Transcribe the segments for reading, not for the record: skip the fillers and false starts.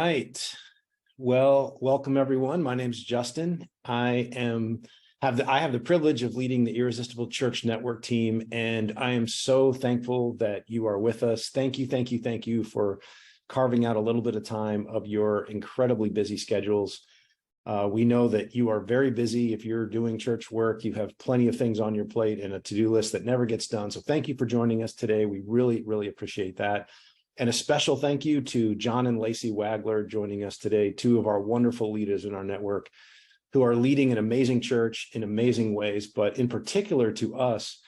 right. Well, welcome everyone. My name's Justin. I have the privilege of leading the Irresistible Church Network team, and I am so thankful that you are with us. Thank you for carving out a little bit of time of your incredibly busy schedules. We know that you are very busy. If you're doing church work, you have plenty of things on your plate and a to-do list that never gets done. So thank you for joining us today. We really appreciate that. And a special thank you to John and Lacy Wagler joining us today, two of our wonderful leaders in our network who are leading an amazing church in amazing ways. But in particular to us,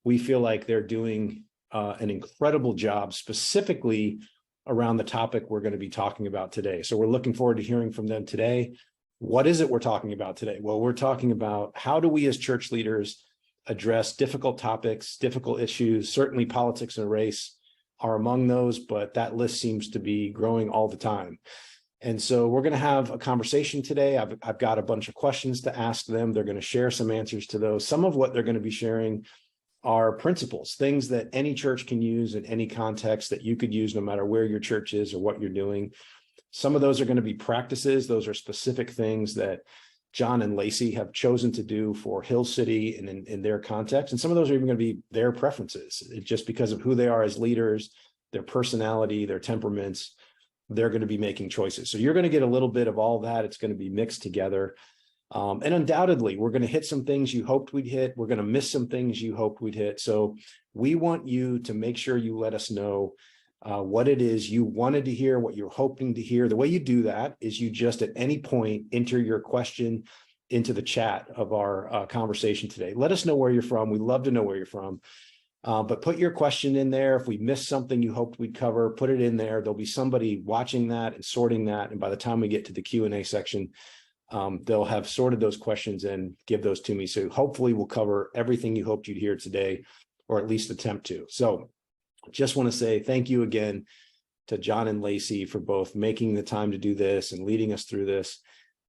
we feel like they're doing an incredible job specifically around the topic we're going to be talking about today. So we're looking forward to hearing from them today. What is it we're talking about today? Well, we're talking about how do we as church leaders address difficult topics, difficult issues. Certainly politics and race are among those, but that list seems to be growing all the time. And so we're going to have a conversation today. I've got a bunch of questions to ask them. They're going to share some answers to those. Some of what they're going to be sharing are principles, things that any church can use in any context that you could use no matter where your church is or what you're doing. Some of those are going to be practices. Those are specific things that John and Lacy have chosen to do for Hill City and in their context. And some of those are even going to be their preferences. Just because of who they are as leaders, their personality, their temperaments, they're going to be making choices. So you're going to get a little bit of all that. It's going to be mixed together. And undoubtedly, we're going to hit some things you hoped we'd hit. We're going to miss some things you hoped we'd hit. So we want you to make sure you let us know what it is you wanted to hear, what you're hoping to hear. The way you do that is you just at any point enter your question into the chat of our conversation today. Let us know where you're from. We'd love to know where you're from. But put your question in there. If we missed something you hoped we'd cover, put it in there. There'll be somebody watching that and sorting that. And by the time we get to the Q&A section, they'll have sorted those questions and give those to me. So hopefully we'll cover everything you hoped you'd hear today, or at least attempt to. So just want to say thank you again to John and Lacy for both making the time to do this and leading us through this.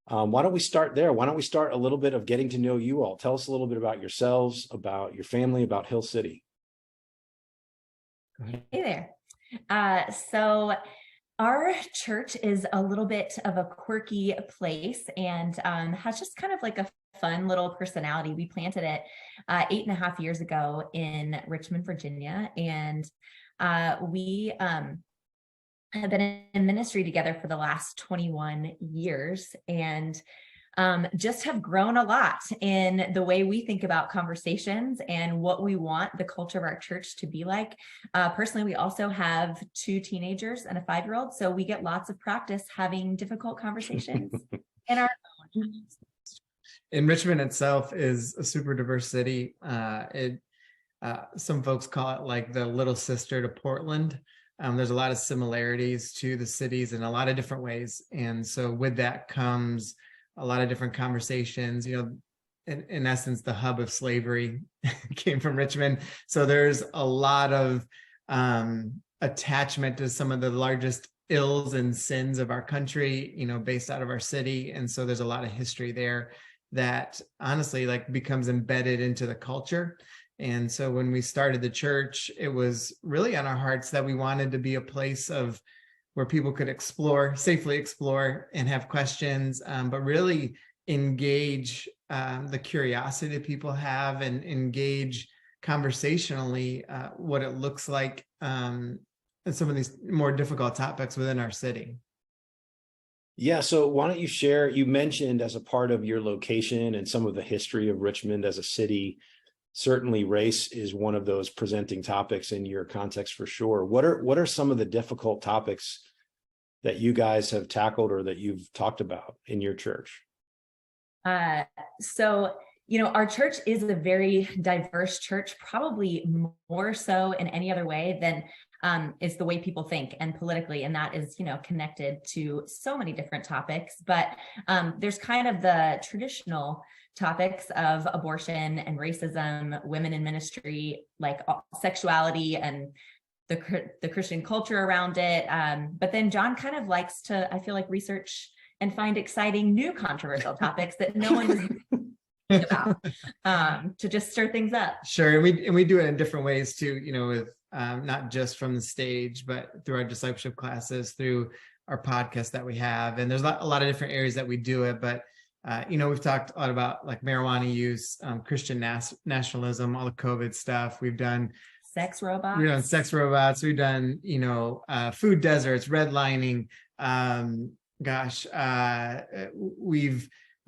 Why don't we start there? Why don't we start a little bit of getting to know you all? Tell us a little bit about yourselves, about your family, about Hill City. Hey there. So our church is a little bit of a quirky place and has just kind of like a fun little personality. We planted it 8.5 years ago in Richmond, Virginia, and we have been in ministry together for the last 21 years and just have grown a lot in the way we think about conversations and what we want the culture of our church to be like. Personally, we also have 2 teenagers and a 5-year-old, so we get lots of practice having difficult conversations in our own. And Richmond itself is a super diverse city. Some folks call it like the little sister to Portland. There's a lot of similarities to the cities in a lot of different ways. And so with that comes a lot of different conversations. In essence, the hub of slavery came from Richmond. So there's a lot of attachment to some of the largest ills and sins of our country, based out of our city. And so there's a lot of history there that honestly becomes embedded into the culture. And so when we started the church, it was really on our hearts that we wanted to be a place of where people could safely explore and have questions, but really engage the curiosity that people have and engage conversationally what it looks like in some of these more difficult topics within our city. Yeah, so why don't you share, you mentioned as a part of your location and some of the history of Richmond as a city, certainly race is one of those presenting topics in your context for sure. What are some of the difficult topics that you guys have tackled or that you've talked about in your church? So our church is a very diverse church, probably more so in any other way than is the way people think and politically, and that is, connected to so many different topics. But there's kind of the traditional topics of abortion and racism, women in ministry, like sexuality and the Christian culture around it. But then John kind of likes to, I feel like, research and find exciting new controversial topics that no one was about to just stir things up. Sure, and we do it in different ways too. With not just from the stage, but through our discipleship classes, through our podcast that we have. And there's a lot of different areas that we do it, but we've talked a lot about like marijuana use, Christian nationalism, all the COVID stuff. We've done sex robots. We've done sex robots. We've done, food deserts, redlining.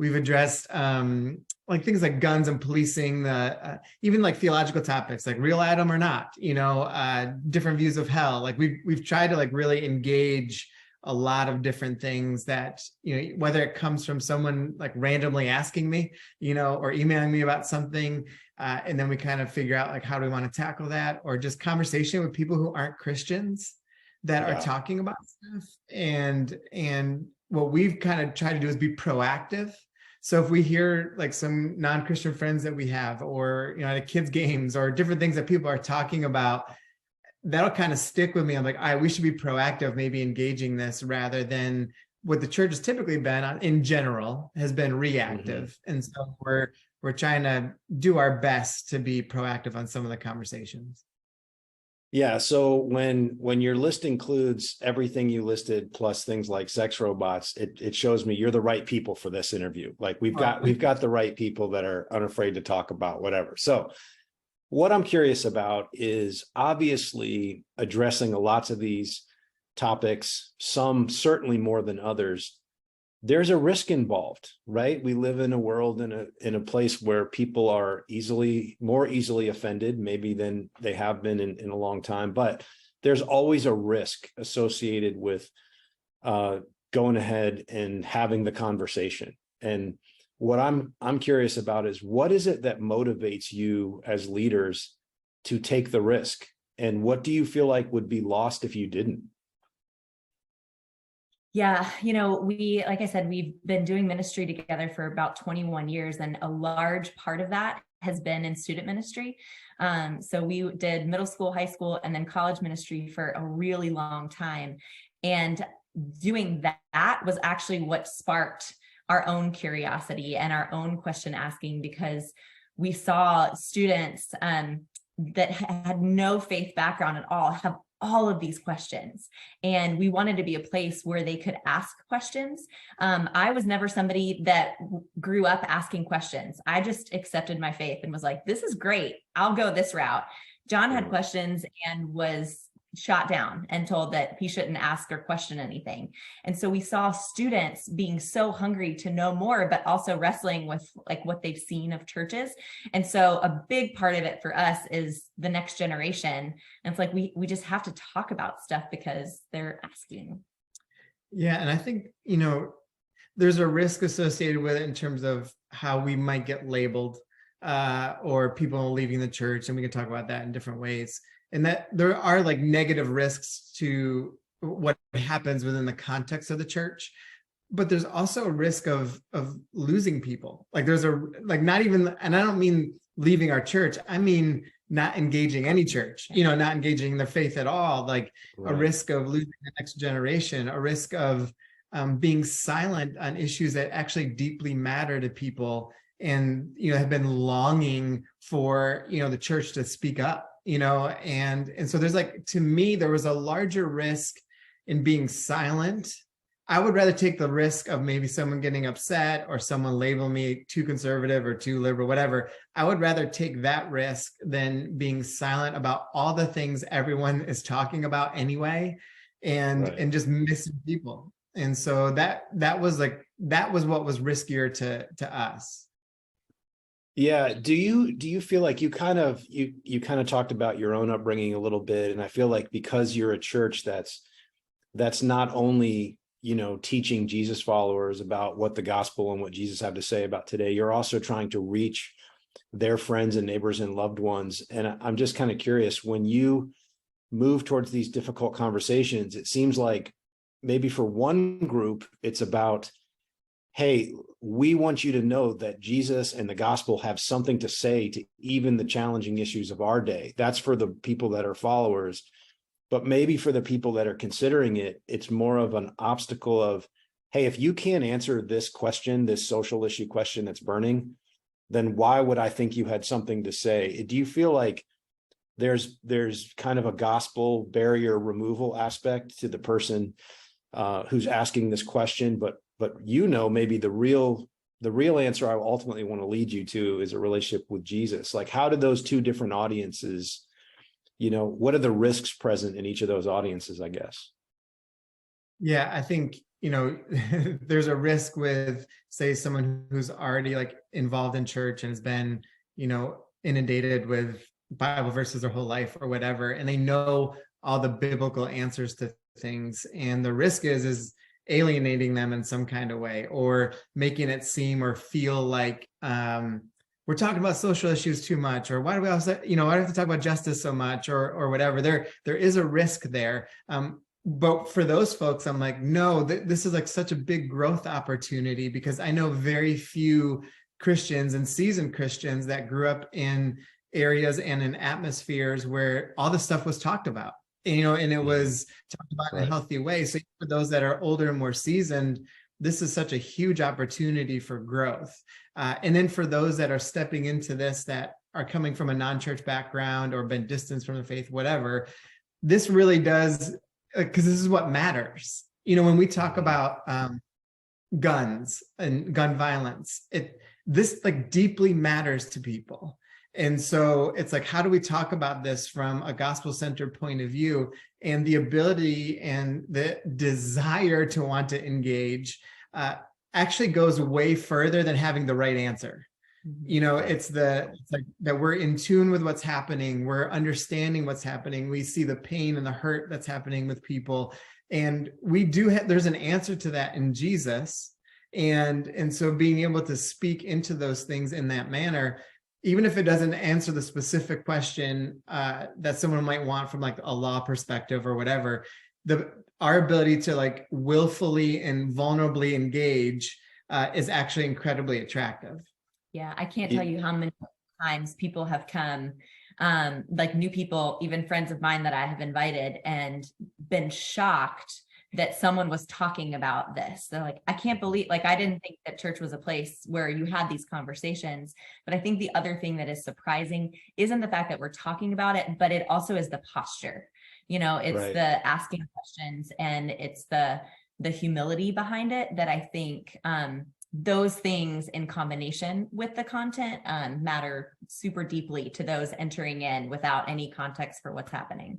We've addressed like things like guns and policing, even like theological topics like real Adam or not, different views of hell. Like we've tried to like really engage a lot of different things that, whether it comes from someone like randomly asking me, or emailing me about something, and then we kind of figure out like how do we want to tackle that, or just conversation with people who aren't Christians that are talking about stuff. And what we've kind of tried to do is be proactive. So if we hear like some non-Christian friends that we have, or, at kids' games or different things that people are talking about, that'll kind of stick with me. I'm like, all right, we should be proactive, maybe engaging this, rather than what the church has typically been in general has been reactive. Mm-hmm. And so we're trying to do our best to be proactive on some of the conversations. Yeah. So when your list includes everything you listed, plus things like sex robots, it shows me you're the right people for this interview. Like we've got the right people that are unafraid to talk about whatever. So what I'm curious about is obviously addressing lots of these topics, some certainly more than others. There's a risk involved, right? We live in a world in a place where people are more easily offended, maybe than they have been in a long time. But there's always a risk associated with going ahead and having the conversation. And what I'm curious about is, what is it that motivates you as leaders to take the risk? And what do you feel like would be lost if you didn't? Yeah, like I said, we've been doing ministry together for about 21 years, and a large part of that has been in student ministry. So we did middle school, high school, and then college ministry for a really long time. And doing that was actually what sparked our own curiosity and our own question asking, because we saw students that had no faith background at all have all of these questions. And we wanted to be a place where they could ask questions. I was never somebody that grew up asking questions. I just accepted my faith and was like, this is great, I'll go this route. John had questions and was shot down and told that he shouldn't ask or question anything. And so we saw students being so hungry to know more, but also wrestling with like what they've seen of churches. And so a big part of it for us is the next generation. And it's like, we just have to talk about stuff because they're asking. Yeah. And I think, there's a risk associated with it in terms of how we might get labeled or people leaving the church. And we can talk about that in different ways. And that there are like negative risks to what happens within the context of the church, but there's also a risk of losing people. Like not even, and I don't mean leaving our church, I mean not engaging any church, not engaging their faith at all. Like right. A risk of losing the next generation, a risk of being silent on issues that actually deeply matter to people, and have been longing for the church to speak up. And so there's like, to me, there was a larger risk in being silent. I would rather take the risk of maybe someone getting upset or someone labeling me too conservative or too liberal, whatever. I would rather take that risk than being silent about all the things everyone is talking about anyway, and just missing people. And so that was what was riskier to us. Yeah. Do you feel like you kind of talked about your own upbringing a little bit, and I feel like because you're a church that's not only teaching Jesus followers about what the gospel and what Jesus have to say about today, you're also trying to reach their friends and neighbors and loved ones. And I'm just kind of curious, when you move towards these difficult conversations, it seems like maybe for one group it's about, hey, we want you to know that Jesus and the gospel have something to say to even the challenging issues of our day. That's for the people that are followers. But maybe for the people that are considering it, it's more of an obstacle of, hey, if you can't answer this question, this social issue question that's burning, then why would I think you had something to say? Do you feel like there's kind of a gospel barrier removal aspect to the person who's asking this question, but maybe the real answer I ultimately want to lead you to is a relationship with Jesus. Like, how did those two different audiences, what are the risks present in each of those audiences, I guess? Yeah, I think, there's a risk with, say, someone who's already like involved in church and has been, inundated with Bible verses their whole life or whatever, and they know all the biblical answers to things. And the risk is alienating them in some kind of way, or making it seem or feel like we're talking about social issues too much, or why do we also, why do we have to talk about justice so much, or whatever. There is a risk there. But for those folks, I'm like, no, this is like such a big growth opportunity, because I know very few Christians and seasoned Christians that grew up in areas and in atmospheres where all this stuff was talked about, and it was talked about in a healthy way. So for those that are older and more seasoned, this is such a huge opportunity for growth. And then for those that are stepping into this, that are coming from a non-church background or been distanced from the faith, whatever, this really does, because this is what matters. When we talk about guns and gun violence, this like deeply matters to people. And so it's like, how do we talk about this from a gospel-centered point of view? And the ability and the desire to want to engage actually goes way further than having the right answer. It's like that we're in tune with what's happening. We're understanding what's happening. We see the pain and the hurt that's happening with people. And we do there's an answer to that in Jesus. And so being able to speak into those things in that manner, even if it doesn't answer the specific question that someone might want from like a law perspective or whatever, our ability to like willfully and vulnerably engage is actually incredibly attractive. Yeah, I can't tell you how many times people have come, like new people, even friends of mine that I have invited, and been shocked that someone was talking about this. They're like, I can't believe, like, I didn't think that church was a place where you had these conversations. But I think the other thing that is surprising isn't the fact that we're talking about it, but it also is the posture. It's the asking questions, and it's the humility behind it that I think those things in combination with the content matter super deeply to those entering in without any context for what's happening.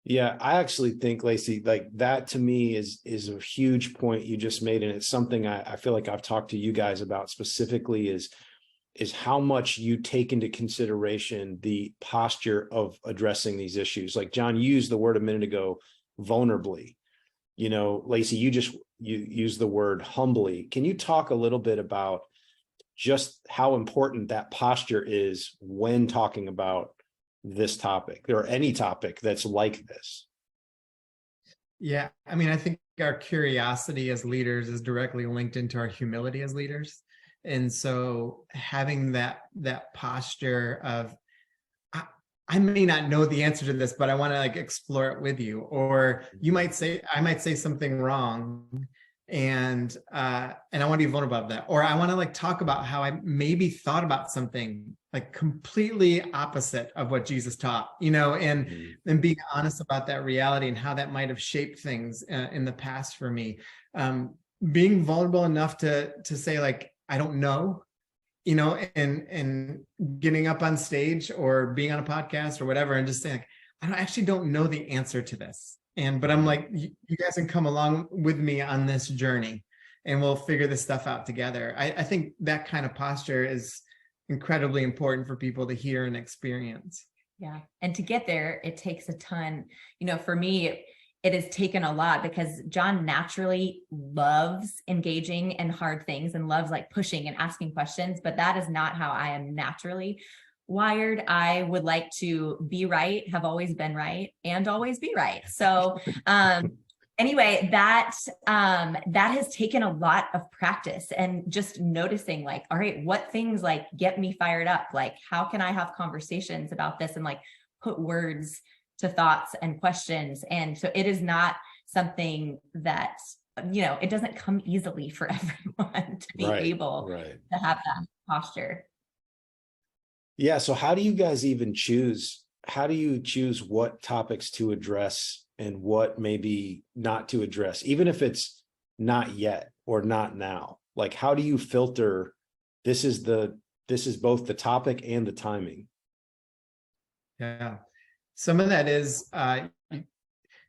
Yeah, I actually think, Lacy, like that to me is a huge point you just made. And it's something I feel like I've talked to you guys about specifically is how much you take into consideration the posture of addressing these issues. Like John, you used the word a minute ago, vulnerably. Lacy, you used the word humbly. Can you talk a little bit about just how important that posture is when talking about this topic, or any topic that's like this? Yeah, I mean, I think our curiosity as leaders is directly linked into our humility as leaders. And so having that posture of, I may not know the answer to this, but I want to like explore it with you. Or I might say something wrong, and I want to be vulnerable about that. Or I want to like talk about how I maybe thought about something like completely opposite of what Jesus taught, and being honest about that reality and how that might have shaped things in the past for me. Being vulnerable enough to say like, I don't know, and getting up on stage or being on a podcast or whatever, and just saying like, I actually don't know the answer to this. But I'm like, you guys can come along with me on this journey and we'll figure this stuff out together. I think that kind of posture is incredibly important for people to hear and experience. Yeah. And to get there, it takes a ton. For me, it has taken a lot, because John naturally loves engaging in hard things and loves like pushing and asking questions, but that is not how I am naturally wired. I would like to be right, have always been right, and always be right. So anyway, that has taken a lot of practice, and just noticing like, all right, what things like get me fired up? Like, how can I have conversations about this and like put words to thoughts and questions? And so it is not something that, it doesn't come easily for everyone to be able to have that posture. Yeah. So how do you guys even choose? How do you choose what topics to address and what maybe not to address, even if it's not yet or not now? Like, how do you filter, this is both the topic and the timing? Yeah. Some of that is,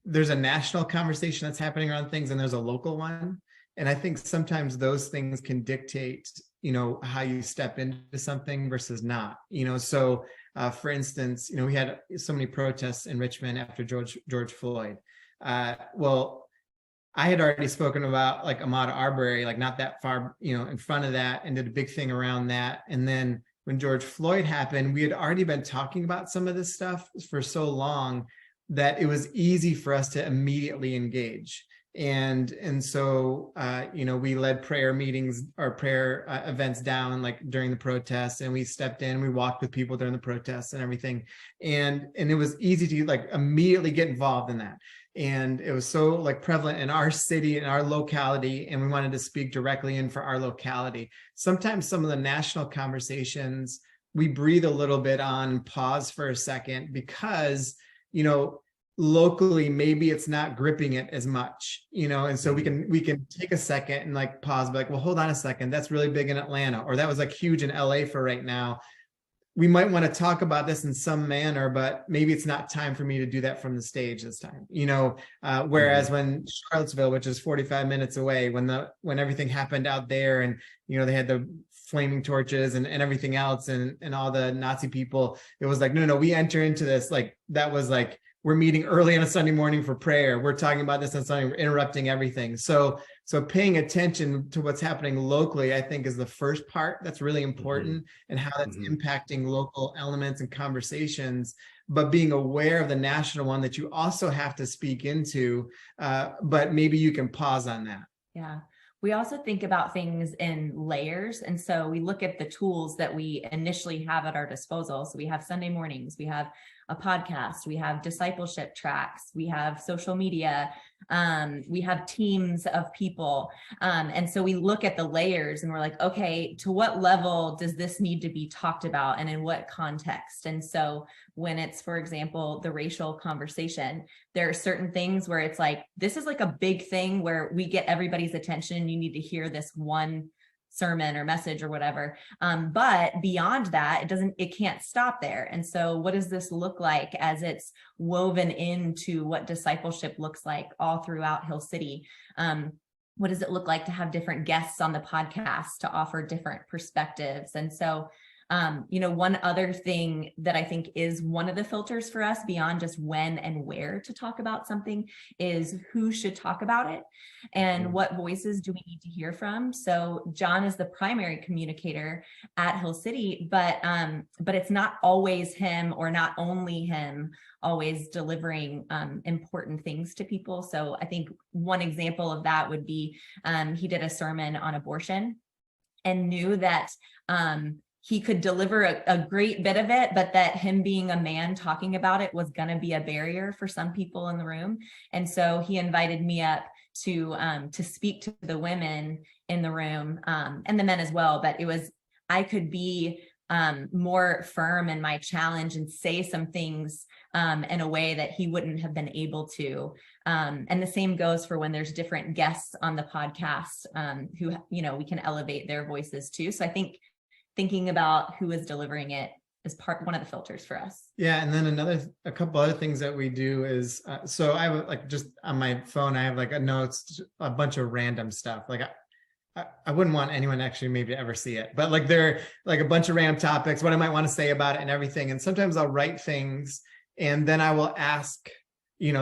there's a national conversation that's happening around things, and there's a local one. And I think sometimes those things can dictate, how you step into something versus not, so for instance, we had so many protests in Richmond after George Floyd. Well, I had already spoken about like Ahmaud Arbery, like not that far, in front of that, and did a big thing around that. And then when George Floyd happened, we had already been talking about some of this stuff for so long that it was easy for us to immediately engage. And so, we led prayer meetings or prayer events down like during the protests, and we stepped in, we walked with people during the protests and everything. And it was easy to like immediately get involved in that. And it was so like prevalent in our city, in our locality, and we wanted to speak directly in for our locality. Sometimes some of the national conversations, we breathe a little bit on, pause for a second, because, locally, maybe it's not gripping it as much, and so we can take a second and like pause, be like, well, hold on a second, that's really big in Atlanta, or that was like huge in LA for right now. We might want to talk about this in some manner, but maybe it's not time for me to do that from the stage this time, whereas when Charlottesville, which is 45 minutes away, when everything happened out there, and they had the flaming torches and everything else, and all the Nazi people, it was like, no, we enter into this, like, that was like, we're meeting early on a Sunday morning for prayer. We're talking about this on Sunday, we're interrupting everything. So paying attention to what's happening locally, I think, is the first part that's really important, and how that's impacting local elements and conversations, but being aware of the national one that you also have to speak into, but maybe you can pause on that. Yeah. We also think about things in layers. And so we look at the tools that we initially have at our disposal. So we have Sunday mornings, we have a podcast, we have discipleship tracks, we have social media, we have teams of people. And so we look at the layers and we're like, okay, to what level does this need to be talked about, and in what context? And so when it's, for example, the racial conversation, there are certain things where it's like, this is like a big thing where we get everybody's attention. You need to hear this one sermon or message or whatever. But beyond that, it can't stop there. And so what does this look like as it's woven into what discipleship looks like all throughout Hill City? What does it look like to have different guests on the podcast to offer different perspectives? And so one other thing that I think is one of the filters for us beyond just when and where to talk about something is who should talk about it and what voices do we need to hear from. So John is the primary communicator at Hill City, but it's not always him, or not only him, always delivering important things to people. So I think one example of that would be he did a sermon on abortion and knew that he could deliver a great bit of it, but that him being a man talking about it was going to be a barrier for some people in the room. And so he invited me up to speak to the women in the room, and the men as well. But I could be more firm in my challenge and say some things in a way that he wouldn't have been able to. And the same goes for when there's different guests on the podcast who, we can elevate their voices too. So I think thinking about who is delivering it is one of the filters for us. Yeah. And then a couple other things that we do is, so I have like, just on my phone, I have like a bunch of random stuff. Like I wouldn't want anyone actually maybe to ever see it, but like they're like a bunch of random topics, what I might want to say about it and everything. And sometimes I'll write things and then I will ask,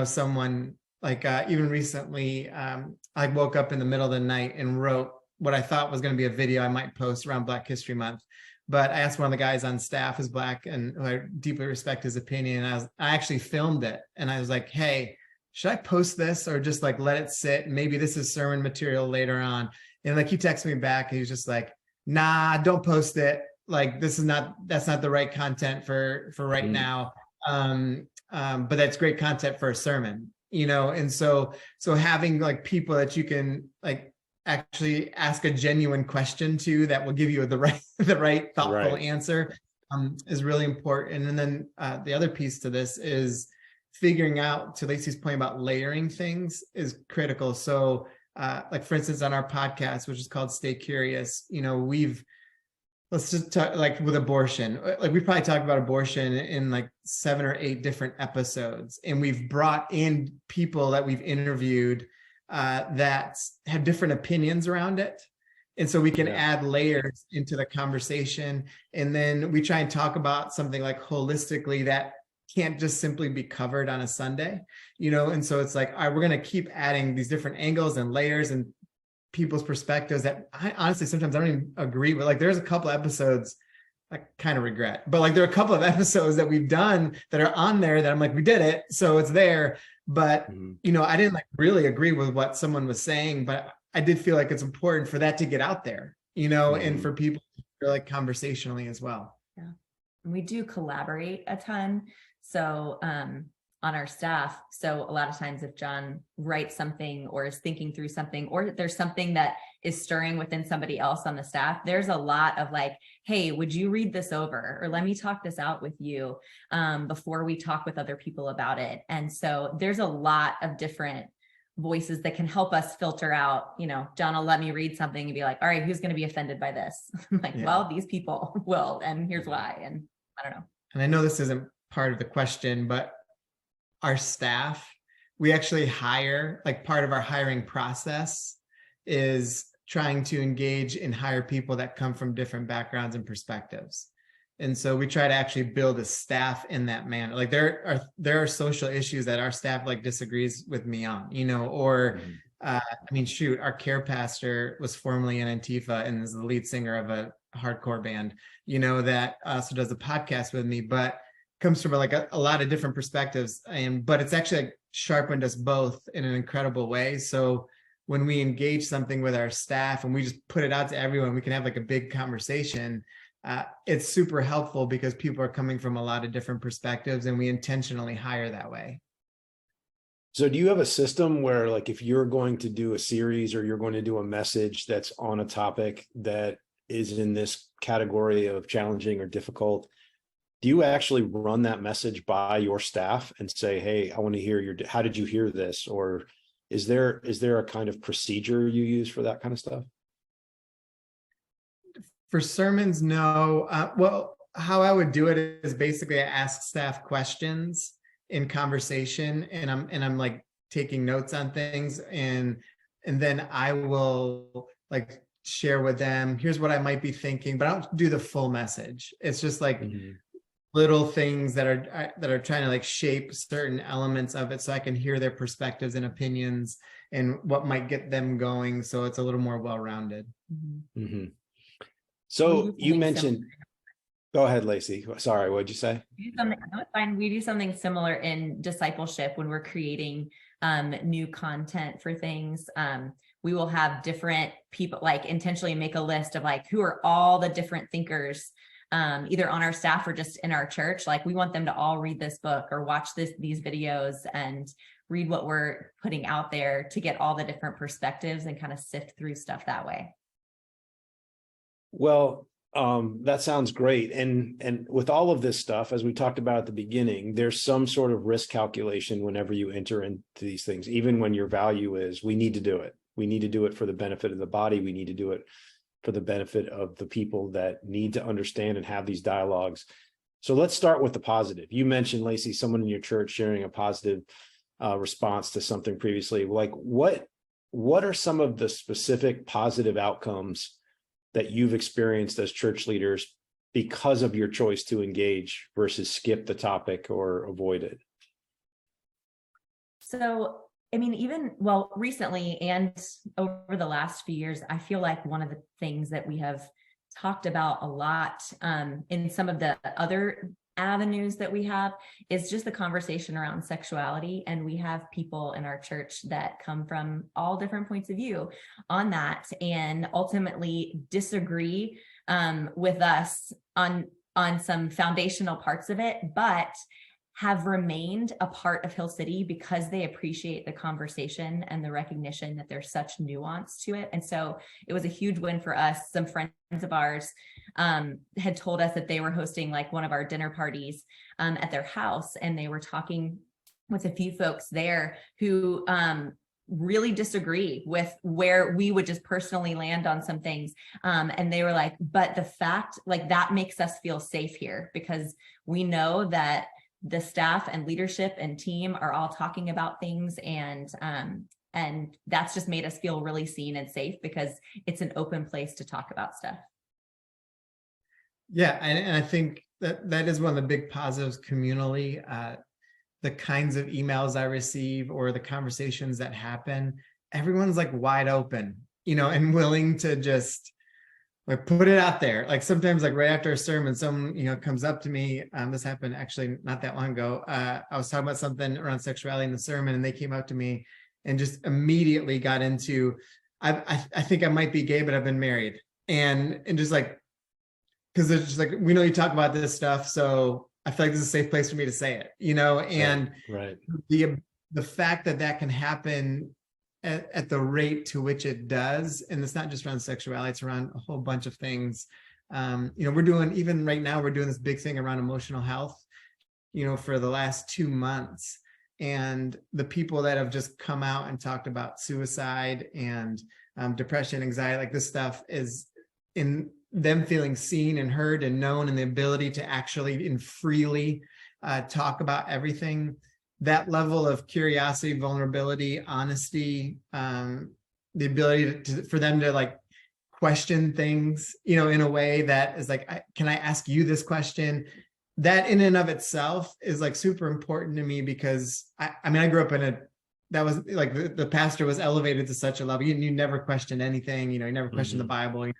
someone, like even recently, I woke up in the middle of the night and wrote what I thought was going to be a video I might post around Black History Month. But I asked one of the guys on staff who's Black and who I deeply respect his opinion. And I actually filmed it. And I was like, hey, should I post this or just like let it sit? Maybe this is sermon material later on. And like he texted me back. And he was just like, nah, don't post it. Like that's not the right content for right now. But that's great content for a sermon, And so having like people that you can like actually ask a genuine question to that will give you the right thoughtful answer is really important. And then the other piece to this is figuring out, to Lacy's point about layering things, is critical. So like for instance, on our podcast, which is called Stay Curious, let's just talk like with abortion, like we probably talked about abortion in like 7 or 8 different episodes. And we've brought in people that we've interviewed that have different opinions around it. And so we can add layers into the conversation. And then we try and talk about something like holistically that can't just simply be covered on a Sunday, and so it's like, all right, we're going to keep adding these different angles and layers and people's perspectives that I honestly, sometimes I don't even agree with. Like there's a couple episodes I kind of regret, but like there are a couple of episodes that we've done that are on there that I'm like, we did it, so it's there. But, I didn't like really agree with what someone was saying, but I did feel like it's important for that to get out there, and for people to feel like conversationally as well. Yeah. We do collaborate a ton. So, on our staff. So a lot of times if John writes something or is thinking through something, or there's something that is stirring within somebody else on the staff, there's a lot of like, hey, would you read this over? Or let me talk this out with you before we talk with other people about it. And so there's a lot of different voices that can help us filter out, John will let me read something and be like, all right, who's going to be offended by this? I'm like, well, these people will, and here's why. And I don't know. And I know this isn't part of the question, but our staff, we actually hire, like part of our hiring process is trying to engage and hire people that come from different backgrounds and perspectives. And so we try to actually build a staff in that manner. Like there are social issues that our staff like disagrees with me on, or our care pastor was formerly in Antifa and is the lead singer of a hardcore band, that also does a podcast with me, but comes from like a lot of different perspectives, but it's actually like sharpened us both in an incredible way. So when we engage something with our staff and we just put it out to everyone, we can have like a big conversation. It's super helpful because people are coming from a lot of different perspectives, and we intentionally hire that way. So do you have a system where, like, if you're going to do a series or you're going to do a message that's on a topic that is in this category of challenging or difficult, do you actually run that message by your staff and say, hey, I want to hear how did you hear this? Or is there a kind of procedure you use for that kind of stuff? For sermons, no. Well, how I would do it is basically I ask staff questions in conversation, and I'm like taking notes on things, and then I will like share with them, here's what I might be thinking, but I don't do the full message. It's just like little things that are trying to like shape certain elements of it so I can hear their perspectives and opinions and what might get them going. So it's a little more well-rounded. So you mentioned, go ahead, Lacy. Sorry, what'd you say? We do something similar in discipleship when we're creating new content for things. We will have different people like intentionally make a list of like, who are all the different thinkers either on our staff or just in our church. Like we want them to all read this book or watch these videos and read what we're putting out there to get all the different perspectives and kind of sift through stuff that way. Well, that sounds great. And with all of this stuff, as we talked about at the beginning, there's some sort of risk calculation whenever you enter into these things, even when your value is, we need to do it. We need to do it for the benefit of the body. We need to do it for the benefit of the people that need to understand and have these dialogues. So let's start with the positive. You mentioned, Lacy, someone in your church sharing a positive response to something previously. Like what are some of the specific positive outcomes that you've experienced as church leaders because of your choice to engage versus skip the topic or avoid it? So, I mean, recently and over the last few years, I feel like one of the things that we have talked about a lot in some of the other avenues that we have is just the conversation around sexuality. And we have people in our church that come from all different points of view on that and ultimately disagree with us on some foundational parts of it, but have remained a part of Hill City because they appreciate the conversation and the recognition that there's such nuance to it. And so it was a huge win for us. Some friends of ours had told us that they were hosting like one of our dinner parties at their house, and they were talking with a few folks there who really disagree with where we would just personally land on some things. And they were like, but the fact, like, that makes us feel safe here, because we know that the staff and leadership and team are all talking about things, and that's just made us feel really seen and safe, because it's an open place to talk about stuff. Yeah, and I think that is one of the big positives communally. The kinds of emails I receive or the conversations that happen, everyone's like wide open, and willing to just like put it out there. Like sometimes, like right after a sermon, someone comes up to me. This happened actually not that long ago. I was talking about something around sexuality in the sermon, and they came up to me and just immediately got into, I think I might be gay, but I've been married, and just like, because they're just like, we know you talk about this stuff, so I feel like this is a safe place for me to say it, and right. The fact that can happen at the rate to which it does, and it's not just around sexuality, it's around a whole bunch of things. We're doing, even right now, we're doing this big thing around emotional health, for the last 2 months. And the people that have just come out and talked about suicide and depression, anxiety, like this stuff is in them feeling seen and heard and known, and the ability to actually and freely talk about everything. That level of curiosity, vulnerability, honesty, the ability for them to like question things, in a way that is like, can I ask you this question? That in and of itself is like super important to me, because I grew up in that was like the pastor was elevated to such a level. You never questioned anything, you never questioned the Bible.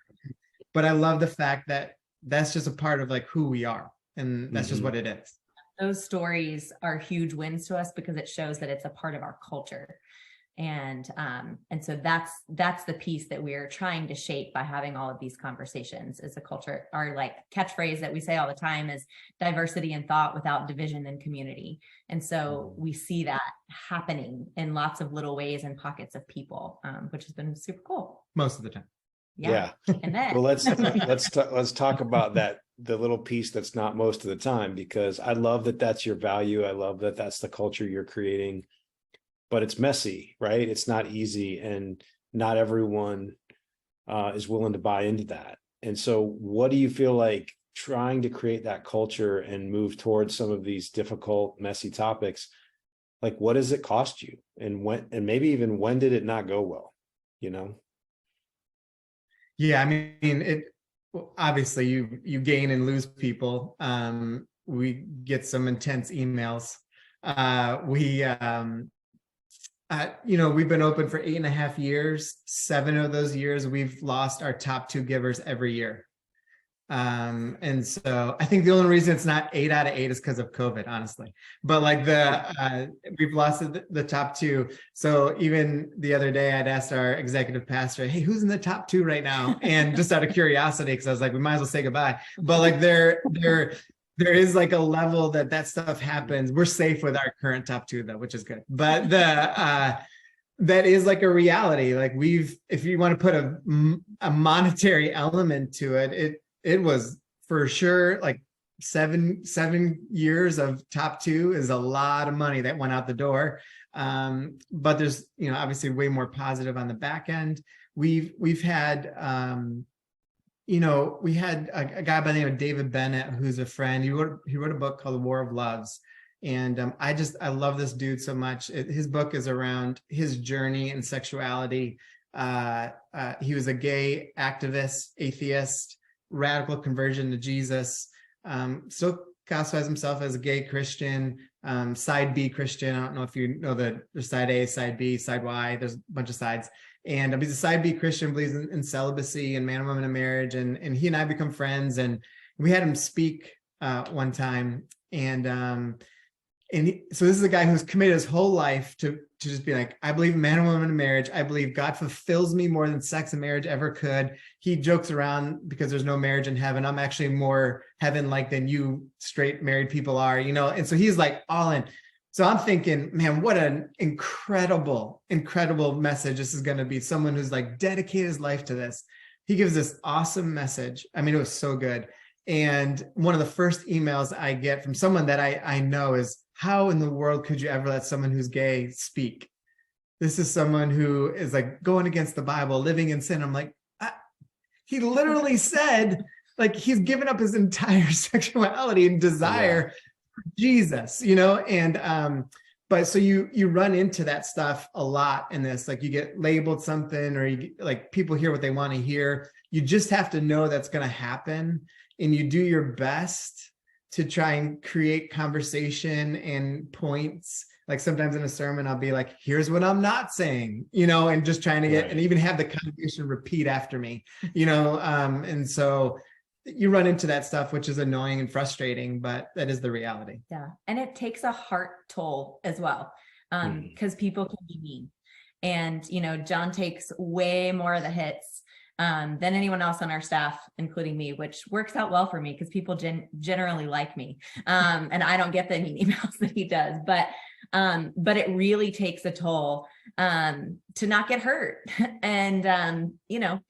But I love the fact that that's just a part of like who we are, and that's just what it is. Those stories are huge wins to us, because it shows that it's a part of our culture. And so that's the piece that we're trying to shape by having all of these conversations as a culture. Our like catchphrase that we say all the time is diversity in thought without division in community. And so we see that happening in lots of little ways and pockets of people, which has been super cool. Most of the time. Yeah. And then well, let's talk about that, the little piece that's not most of the time, because I love that that's your value. I love that that's the culture you're creating, but it's messy, right? It's not easy, and not everyone is willing to buy into that. And so what do you feel like trying to create that culture and move towards some of these difficult, messy topics? Like, what does it cost you? And maybe even when did it not go well, Yeah, I mean, it obviously you gain and lose people. We get some intense emails. We've been open for 8.5 years. 7 of those years, we've lost our top 2 givers every year. And so I think the only reason it's not 8 out of 8 is because of COVID, honestly. But like we've lost the top 2. So even the other day, I'd asked our executive pastor, "Hey, who's in the top 2 right now?" And just out of curiosity, because I was like, we might as well say goodbye. But like there is like a level that stuff happens. We're safe with our current top 2 though, which is good. But that is like a reality. Like if you want to put a monetary element to it, it was for sure like 7 years of top 2 is a lot of money that went out the door. But there's, obviously way more positive on the back end. We've had, we had a guy by the name of David Bennett, who's a friend. He wrote a book called The War of Loves. And I love this dude so much. His book is around his journey in sexuality. He was a gay activist, atheist, radical conversion to Jesus. Still classifies himself as a gay Christian, side B Christian. I don't know if you know that there's side A, side B, side Y. There's a bunch of sides. And he's a side B Christian, believes in celibacy and man and woman in marriage. And he and I become friends. And we had him speak one time. So this is a guy who's committed his whole life to just be like, I believe in man and woman in marriage. I believe God fulfills me more than sex and marriage ever could. He jokes around because there's no marriage in heaven. I'm actually more heaven-like than you straight married people are, And so he's like all in. So I'm thinking, man, what an incredible, incredible message this is going to be. Someone who's like dedicated his life to this. He gives this awesome message. I mean, it was so good. And one of the first emails I get from someone that I know is, how in the world could you ever let someone who's gay speak? This is someone who is like going against the Bible, living in sin. I'm like, he literally said, like, he's given up his entire sexuality and desire for Jesus, and but so you run into that stuff a lot in this, like you get labeled something, or like people hear what they want to hear. You just have to know that's going to happen, and you do your best to try and create conversation and points. Like sometimes in a sermon, I'll be like, here's what I'm not saying, and just trying to get, and even have the congregation repeat after me, and so you run into that stuff, which is annoying and frustrating, but that is the reality. Yeah. And it takes a heart toll as well, because people can be mean. And, John takes way more of the hits than anyone else on our staff, including me, which works out well for me because people generally like me. And I don't get the mean emails that he does, but it really takes a toll to not get hurt. And,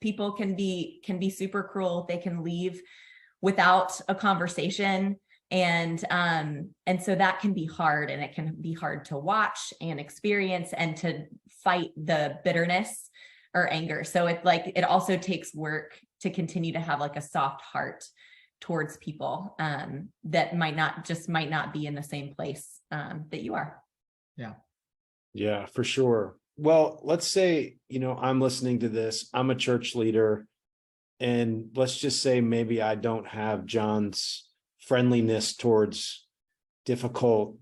people can be super cruel. They can leave without a conversation. And so that can be hard, and it can be hard to watch and experience and to fight the bitterness or anger. So it also takes work to continue to have like a soft heart towards people that might not be in the same place that you are. Yeah, for sure. Well, let's say, I'm listening to this, I'm a church leader, and let's just say maybe I don't have John's friendliness towards difficult,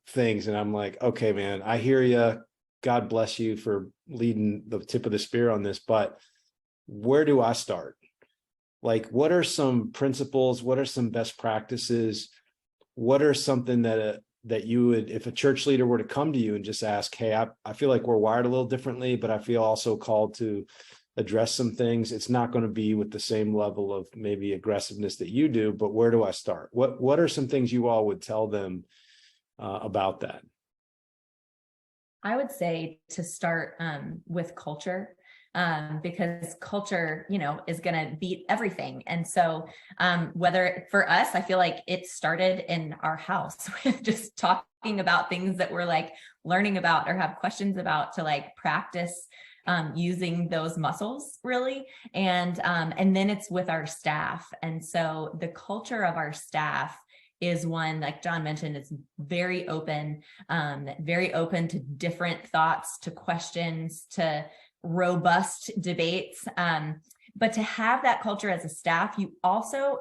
things. And I'm like, okay, man, I hear you. God bless you for leading the tip of the spear on this, but where do I start? Like, what are some principles? What are some best practices? What are something that you would, if a church leader were to come to you and just ask, hey, I feel like we're wired a little differently, but I feel also called to address some things. It's not going to be with the same level of maybe aggressiveness that you do, but where do I start? What are some things you all would tell them about that? I would say to start with culture, because culture, is going to beat everything. And so whether for us, I feel like it started in our house with just talking about things that we're like learning about or have questions about, to like practice using those muscles really. And then it's with our staff. And so the culture of our staff is one, like John mentioned, it's very open to different thoughts, to questions, to robust debates. But to have that culture as a staff, you also,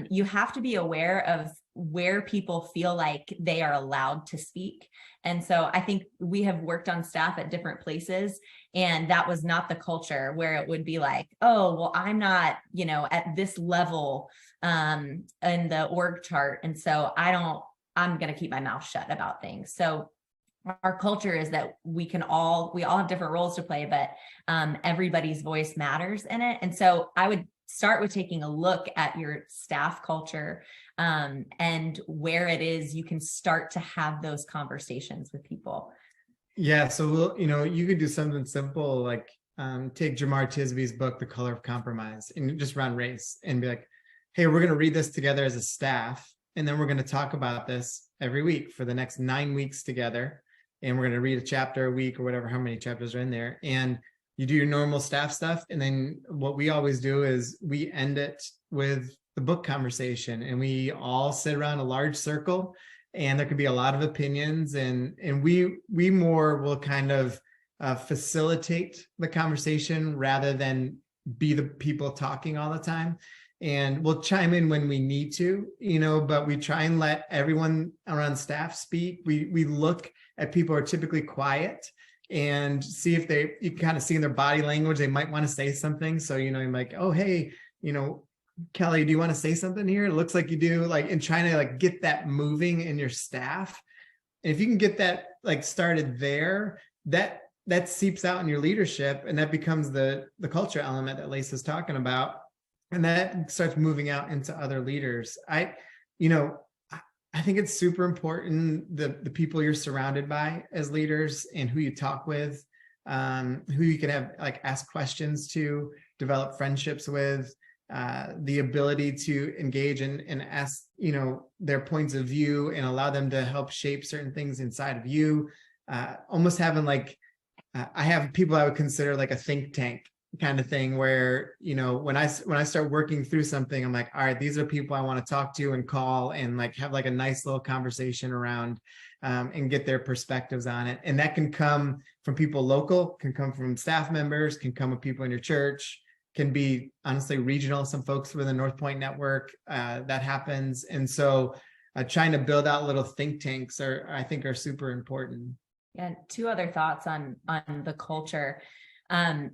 you have to be aware of where people feel like they are allowed to speak. And so I think we have worked on staff at different places, and that was not the culture where it would be like, oh, well, I'm not, at this level in the org chart. And so I'm going to keep my mouth shut about things. So our culture is that we all have different roles to play, but everybody's voice matters in it. And so I would start with taking a look at your staff culture and where it is you can start to have those conversations with people. Yeah. So you could do something simple like take Jamar Tisby's book, The Color of Compromise, and just run race and be like, hey, we're going to read this together as a staff. And then we're going to talk about this every week for the next 9 weeks together. And we're going to read a chapter a week or whatever, how many chapters are in there. And you do your normal staff stuff. And then what we always do is we end it with the book conversation, and we all sit around a large circle, and there could be a lot of opinions, and we more will kind of facilitate the conversation rather than be the people talking all the time. And we'll chime in when we need to, but we try and let everyone around staff speak. We look at people who are typically quiet and see if you kind of see in their body language, they might want to say something. So, you're like, oh, hey, Kelly, do you want to say something here? It looks like you do, like, and trying to like get that moving in your staff. And if you can get that like started there, that seeps out in your leadership, and that becomes the culture element that Lacy's talking about. And that starts moving out into other leaders. I think it's super important the people you're surrounded by as leaders, and who you talk with, who you can have like ask questions to, develop friendships with. the ability to engage and ask, their points of view and allow them to help shape certain things inside of you. Almost having I have people I would consider like a think tank kind of thing where, when I start working through something, I'm like, all right, these are people I want to talk to and call and like have like a nice little conversation around and get their perspectives on it. And that can come from people local, can come from staff members, can come with people in your church, can be honestly regional. Some folks within the North Point network, that happens. And so trying to build out little think tanks I think are super important. And two other thoughts on the culture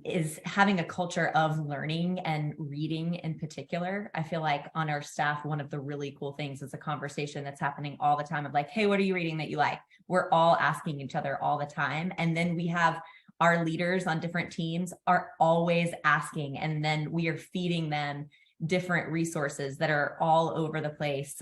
is having a culture of learning and reading in particular. I feel like on our staff, one of the really cool things is a conversation that's happening all the time of like, hey, what are you reading that you like? We're all asking each other all the time. And then we have our leaders on different teams are always asking, and then we are feeding them different resources that are all over the place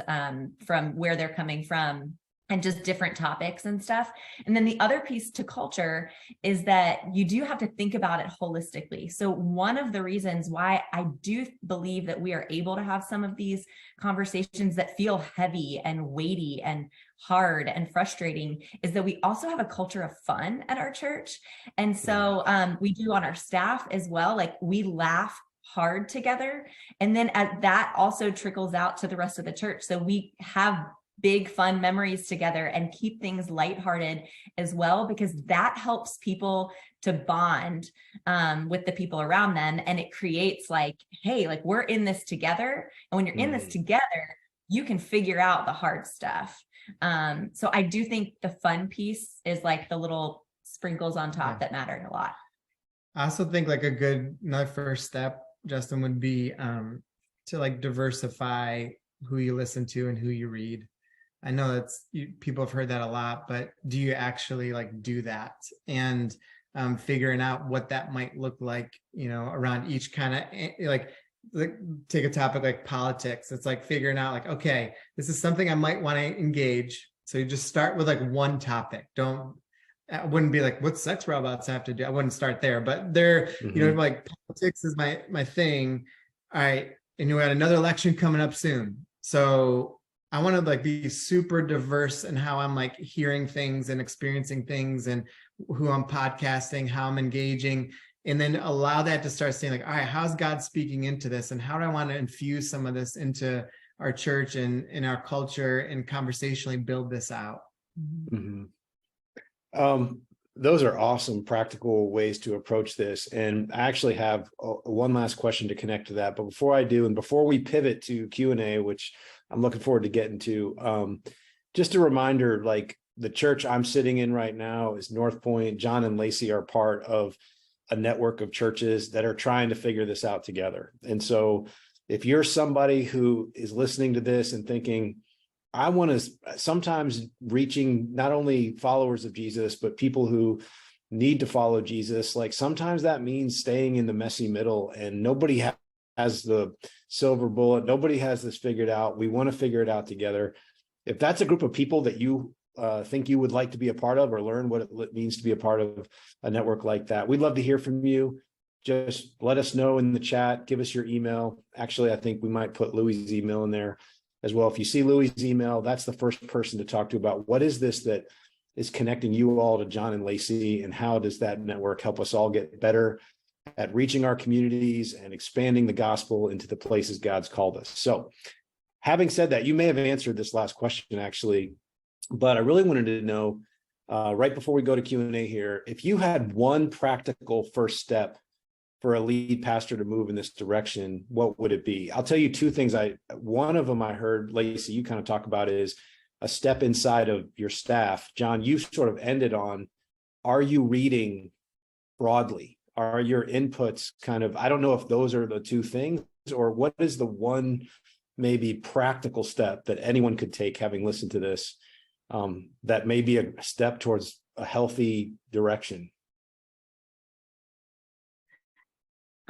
from where they're coming from and just different topics and stuff. And then the other piece to culture is that you do have to think about it holistically. So one of the reasons why I do believe that we are able to have some of these conversations that feel heavy and weighty and hard and frustrating is that we also have a culture of fun at our church. And so we do on our staff as well. Like we laugh hard together. And then that also trickles out to the rest of the church. So we have big fun memories together and keep things lighthearted as well, because that helps people to bond with the people around them. And it creates like, hey, like we're in this together. And when you're in this together, you can figure out the hard stuff. So I do think the fun piece is like the little sprinkles on top that matter a lot. I also think like another first step, Justin, would be to like diversify who you listen to and who you read. I know people have heard that a lot, but do you actually like do that and figuring out what that might look like, around each kind of like take a topic like politics. It's like figuring out like, okay, this is something I might want to engage. So you just start with like one topic. I wouldn't be like, what's sex robots have to do? I wouldn't start there, but like politics is my thing. All right. And we had another election coming up soon. So I want to like be super diverse in how I'm like hearing things and experiencing things and who I'm podcasting, how I'm engaging, and then allow that to start saying like, all right, how's God speaking into this? And how do I want to infuse some of this into our church and in our culture and conversationally build this out? Mm-hmm. Those are awesome practical ways to approach this. And I actually have one last question to connect to that. But before I do, and before we pivot to Q&A, which I'm looking forward to getting to, just a reminder, like the church I'm sitting in right now is North Point. John and Lacy are part of a network of churches that are trying to figure this out together. And so if you're somebody who is listening to this and thinking, I want to sometimes reaching not only followers of Jesus, but people who need to follow Jesus. Like sometimes that means staying in the messy middle, and nobody has the silver bullet. Nobody has this figured out. We want to figure it out together. If that's a group of people that you think you would like to be a part of or learn what it means to be a part of a network like that, we'd love to hear from you. Just let us know in the chat. Give us your email. Actually, I think we might put Louis' email in there as well. If you see Louis' email, that's the first person to talk to about what is this that is connecting you all to John and Lacy, and how does that network help us all get better at reaching our communities and expanding the gospel into the places God's called us. So having said that, you may have answered this last question actually, but I really wanted to know right before we go to Q&A here, if you had one practical first step for a lead pastor to move in this direction, what would it be? I'll tell you two things. One of them I heard, Lacy, you kind of talk about is a step inside of your staff. John, you sort of ended on, are you reading broadly? Are your inputs kind of, I don't know if those are the two things, or what is the one maybe practical step that anyone could take having listened to this that may be a step towards a healthy direction?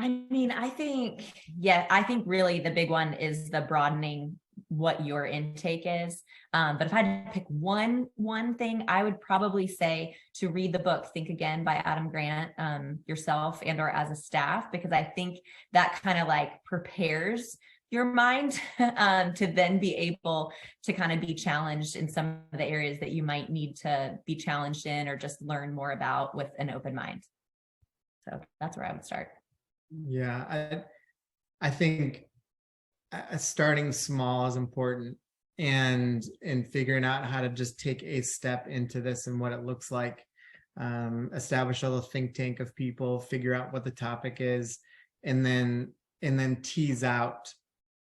I mean, I think really the big one is the broadening what your intake is. But if I had to pick one thing, I would probably say to read the book Think Again by Adam Grant, yourself and or as a staff, because I think that kind of like prepares your mind to then be able to kind of be challenged in some of the areas that you might need to be challenged in or just learn more about with an open mind. So that's where I would start. Yeah, I think starting small is important, and in figuring out how to just take a step into this and what it looks like. Establish a little think tank of people, figure out what the topic is, and then tease out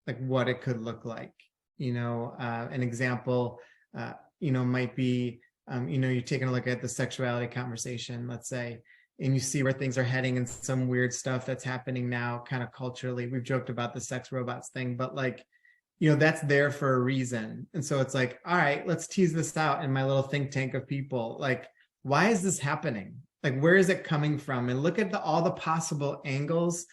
like what it could look like. An example, might be, you're taking a look at the sexuality conversation, let's say, and you see where things are heading and some weird stuff that's happening now kind of culturally. We've joked about the sex robots thing, but like, that's there for a reason. And so it's like, all right, let's tease this out in my little think tank of people. Like, why is this happening? Like, where is it coming from? And look at all the possible angles.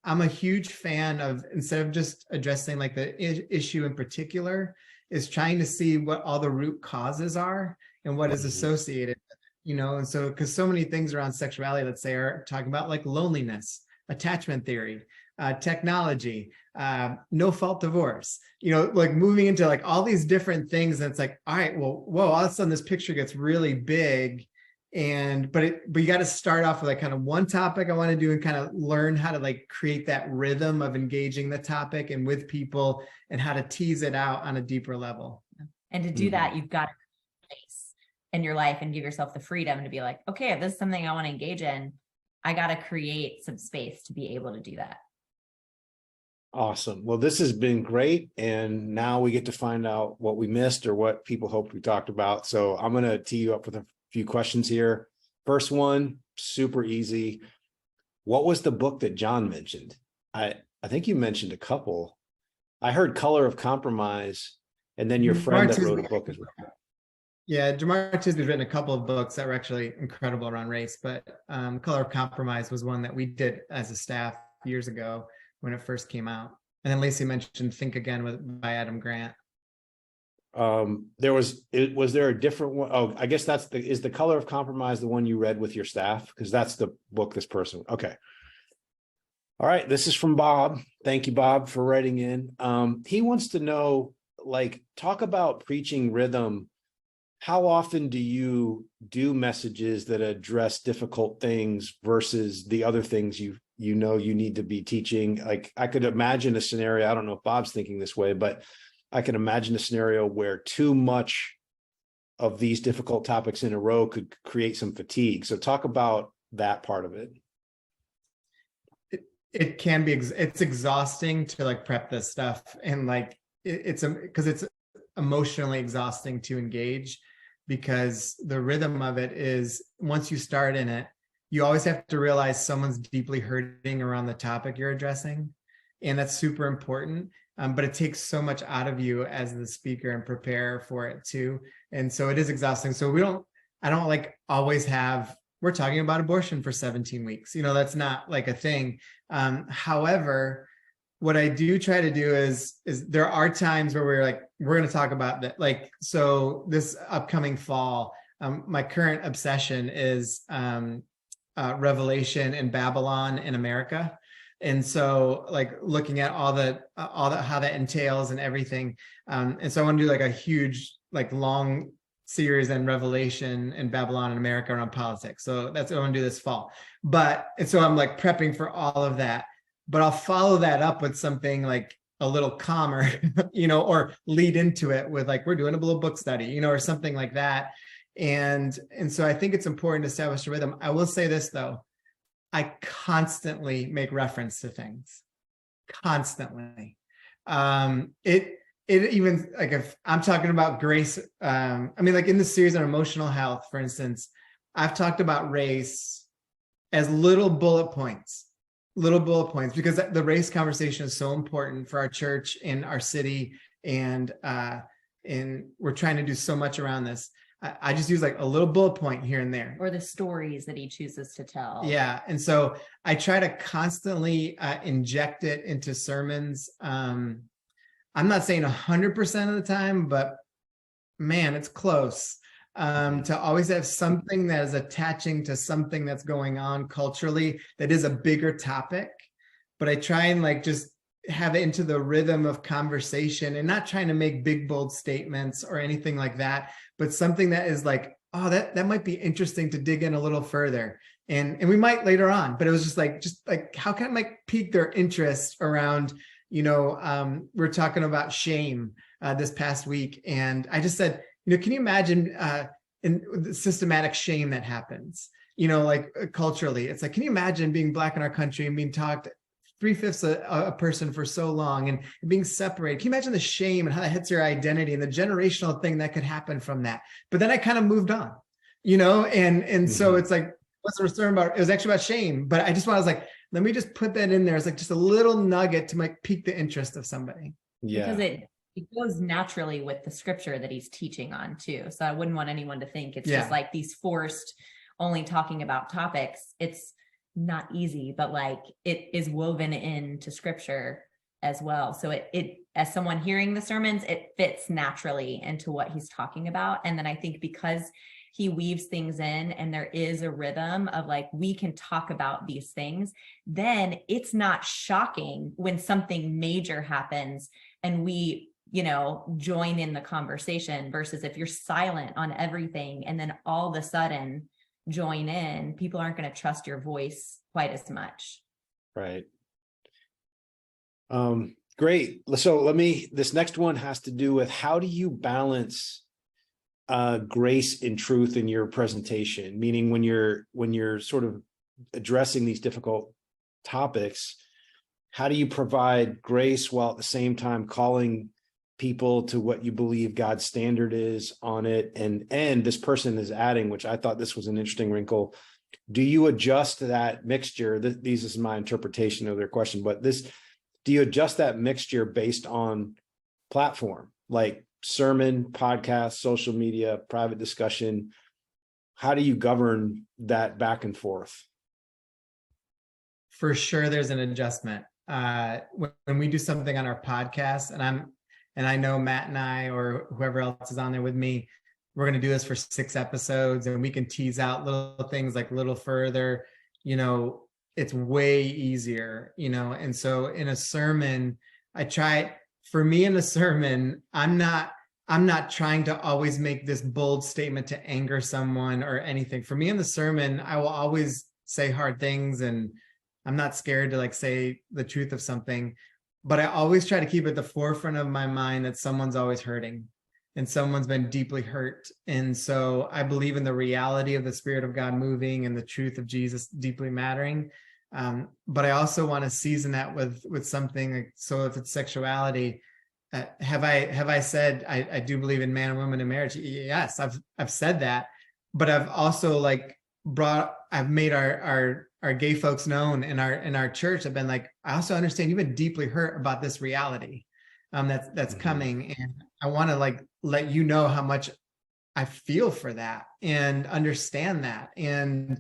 I'm a huge fan of, instead of just addressing like the issue in particular, is trying to see what all the root causes are and what is associated with it, and so, because so many things around sexuality, let's say, are talking about like loneliness, attachment theory, technology, no fault divorce, like moving into like all these different things. And it's like, all right, well, whoa, all of a sudden this picture gets really big. But you got to start off with like kind of one topic I want to do and kind of learn how to like create that rhythm of engaging the topic and with people and how to tease it out on a deeper level. And to do that, you've got to place in your life and give yourself the freedom to be like, okay, if this is something I want to engage in, I got to create some space to be able to do that. Awesome. Well, this has been great. And now we get to find out what we missed or what people hoped we talked about. So I'm going to tee you up with a few questions here. First one, super easy. What was the book that John mentioned? I think you mentioned a couple. I heard Color of Compromise, and then your friend that wrote a book as well. Yeah, Jamar Tisby's written a couple of books that were actually incredible around race, but Color of Compromise was one that we did as a staff years ago when it first came out. And then Lacy mentioned Think Again by Adam Grant. Was there a different one? Oh, I guess is the Color of Compromise the one you read with your staff? Because that's the book this person. Okay. All right. This is from Bob. Thank you, Bob, for writing in. He wants to know, like, talk about preaching rhythm. How often do you do messages that address difficult things versus the other things you need to be teaching? Like, I could imagine a scenario. I don't know if Bob's thinking this way, but I can imagine a scenario where too much of these difficult topics in a row could create some fatigue. So talk about that part of it. It can be, it's exhausting to like prep this stuff. And like, because it's emotionally exhausting to engage, because the rhythm of it is, once you start in it, you always have to realize someone's deeply hurting around the topic you're addressing. And that's super important. But it takes so much out of you as the speaker and prepare for it too. And so it is exhausting. So I don't like always have, we're talking about abortion for 17 weeks. That's not like a thing. However, what I do try to do is there are times where we're going to talk about that. Like, so this upcoming fall, my current obsession is Revelation and Babylon in America. And so like looking at all the how that entails and everything. And so I want to do like a huge, like long series on Revelation and Babylon in America around politics. So that's what I want to do this fall. And so I'm like prepping for all of that, but I'll follow that up with something like a little calmer, or lead into it with like, we're doing a little book study, or something like that. And so I think it's important to establish a rhythm. I will say this though, I constantly make reference to things, constantly. It even, like, if I'm talking about grace, like in the series on emotional health, for instance, I've talked about race as little bullet points, because the race conversation is so important for our church and our city. And we're trying to do so much around this. I just use like a little bullet point here and there. Or the stories that he chooses to tell. Yeah. And so I try to constantly inject it into sermons. I'm not saying 100% of the time, but man, it's close. To always have something that is attaching to something that's going on culturally that is a bigger topic. But I try and like just have it into the rhythm of conversation and not trying to make big, bold statements or anything like that, but something that is like, oh, that might be interesting to dig in a little further. And we might later on, but it was just like how can I like pique their interest around, we're talking about shame this past week. And I just said, can you imagine in the systematic shame that happens, like culturally? It's like, can you imagine being Black in our country and being talked 3/5 a person for so long and being separated? Can you imagine the shame and how that hits your identity and the generational thing that could happen from that? But then I kind of moved on, and so it's like, what's the sermon about? It was actually about shame, but I was like, let me just put that in there as like just a little nugget to like pique the interest of somebody. Yeah. Because it goes naturally with the scripture that he's teaching on too. So I wouldn't want anyone to think it's just like these forced only talking about topics. It's not easy, but like it is woven into scripture as well. So it as someone hearing the sermons, it fits naturally into what he's talking about. And then I think because he weaves things in and there is a rhythm of like, we can talk about these things, then it's not shocking when something major happens and we join in the conversation, versus if you're silent on everything and then all of a sudden join in, people aren't going to trust your voice quite as much. Right. Great. So this next one has to do with, how do you balance grace and truth in your presentation? Meaning when you're sort of addressing these difficult topics, how do you provide grace while at the same time calling people to what you believe God's standard is on it? And this person is adding, which I thought this was an interesting wrinkle, do you adjust that mixture? This is my interpretation of their question, but do you adjust that mixture based on platform, like sermon, podcast, social media, private discussion? How do you govern that back and forth? For sure, there's an adjustment. When we do something on our podcast, and I know Matt and I, or whoever else is on there with me, we're going to do this for 6 episodes, and we can tease out little things like a little further, it's way easier, and so in a sermon, for me in a sermon, I'm not trying to always make this bold statement to anger someone or anything. For me in the sermon, I will always say hard things, and I'm not scared to like say the truth of something, but I always try to keep at the forefront of my mind that someone's always hurting and someone's been deeply hurt. And so I believe in the reality of the Spirit of God moving and the truth of Jesus deeply mattering. But I also want to season that with something like, so if it's sexuality, have I said I do believe in man and woman in marriage? Yes, I've said that, but I've also I've made our gay folks known in our church. I've been like, I also understand you've been deeply hurt about this reality that's coming, and I want to let you know how much I feel for that and understand that, and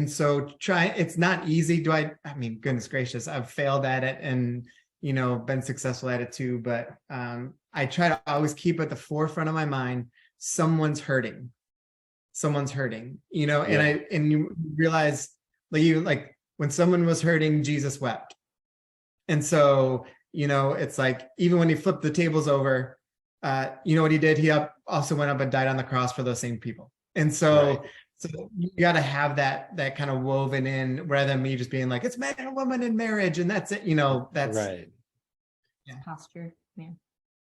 so it's not easy. I mean, goodness gracious, I've failed at it and been successful at it too, but I try to always keep at the forefront of my mind, someone's hurting, and you realize like when someone was hurting, Jesus wept. And so, it's like, even when he flipped the tables over, what he did? He also went up and died on the cross for those same people. And so, right. So you got to have that kind of woven in, rather than me just being like, it's man and woman in marriage and that's it. That's right. Yeah. Posture. Yeah.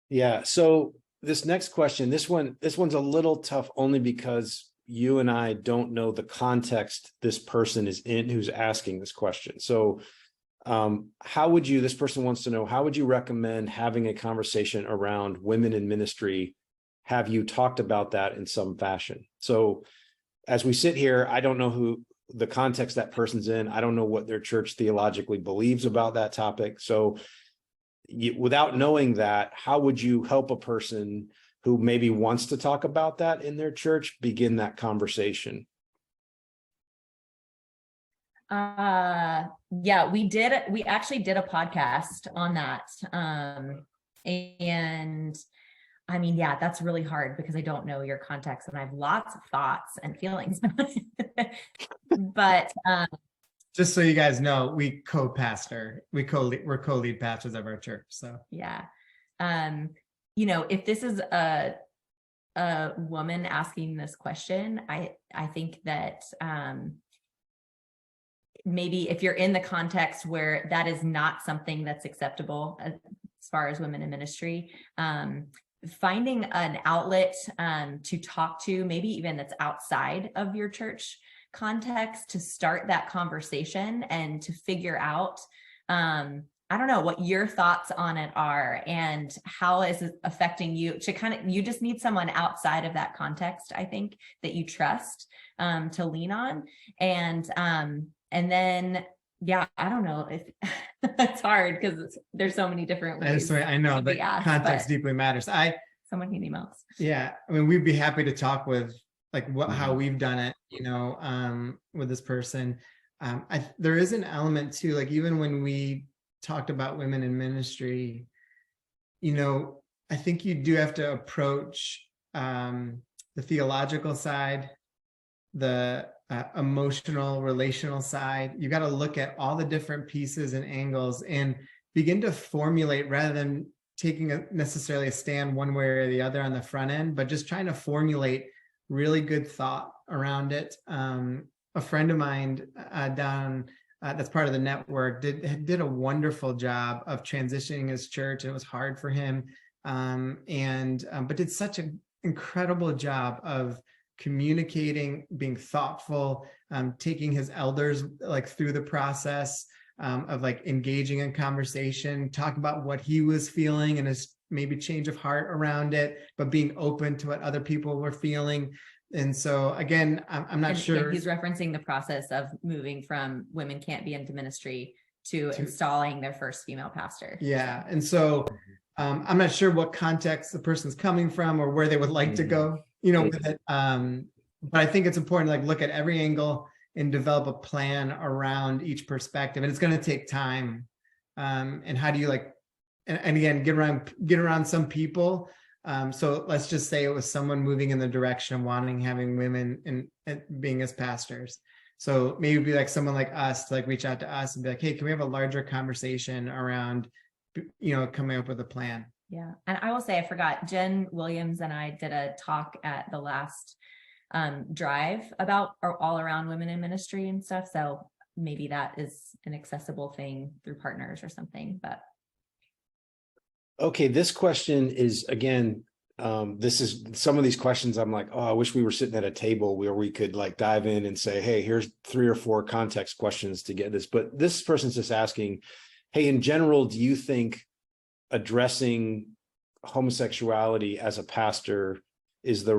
Yeah. So this next question, this one's a little tough, only because you and I don't know the context this person is in who's asking this question. So this person wants to know, how would you recommend having a conversation around women in ministry? Have you talked about that in some fashion? So as we sit here, I don't know who the context that person's in. I don't know what their church theologically believes about that topic. So without knowing that, how would you help a person who maybe wants to talk about that in their church begin that conversation? Yeah, we actually did a podcast on that. And I mean, yeah, that's really hard because I don't know your context and I have lots of thoughts and feelings. But just so you guys know, we co-pastor, we're co-lead pastors of our church. So yeah. If this is a woman asking this question, I think that maybe if you're in the context where that is not something that's acceptable as far as women in ministry, finding an outlet to talk to, maybe even that's outside of your church context, to start that conversation and to figure out, I don't know, what your thoughts on it are and how is it affecting you. You just need someone outside of that context, I think, that you trust to lean on. And then, yeah, I don't know if it's hard because there's so many different ways. I know that context deeply matters. Someone can email us. Yeah, I mean, we'd be happy to talk with how we've done it, with this person. There is an element too, even when we talked about women in ministry, I think you do have to approach the theological side, the emotional, relational side. You got to look at all the different pieces and angles and begin to formulate, rather than taking necessarily a stand one way or the other on the front end, but just trying to formulate really good thought around it. A friend of mine down that's part of the network did a wonderful job of transitioning his church, and it was hard for him, but did such an incredible job of communicating, being thoughtful, taking his elders through the process of engaging in conversation, talk about what he was feeling and his maybe change of heart around it, but being open to what other people were feeling. And so again, I'm not sure. He's referencing the process of moving from women can't be into ministry to installing their first female pastor. Yeah. And so I'm not sure what context the person's coming from or where they would like to go, with it. But I think it's important to look at every angle and develop a plan around each perspective. And it's going to take time. And how do you and again, get around some people. So let's just say it was someone moving in the direction of having women and being as pastors. So maybe it'd be someone like us to reach out to us and be hey, can we have a larger conversation around, coming up with a plan? Yeah. And I will say, I forgot, Jen Williams and I did a talk at the last drive about all around women in ministry and stuff. So maybe that is an accessible thing through partners or something, but. Okay, this question is, again, this is some of these questions I'm like, oh, I wish we were sitting at a table where we could dive in and say, hey, here's 3 or 4 context questions to get this. But this person's just asking, hey, in general, do you think addressing homosexuality as a pastor is the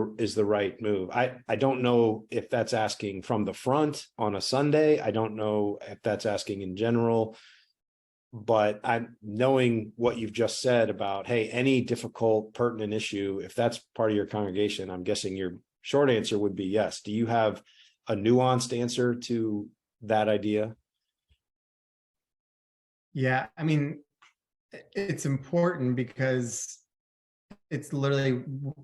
right move? I don't know if that's asking from the front on a Sunday. I don't know if that's asking in general. But I'm knowing what you've just said about, hey, any difficult, pertinent issue, if that's part of your congregation, I'm guessing your short answer would be yes. Do you have a nuanced answer to that idea? Yeah, I mean, it's important because it's literally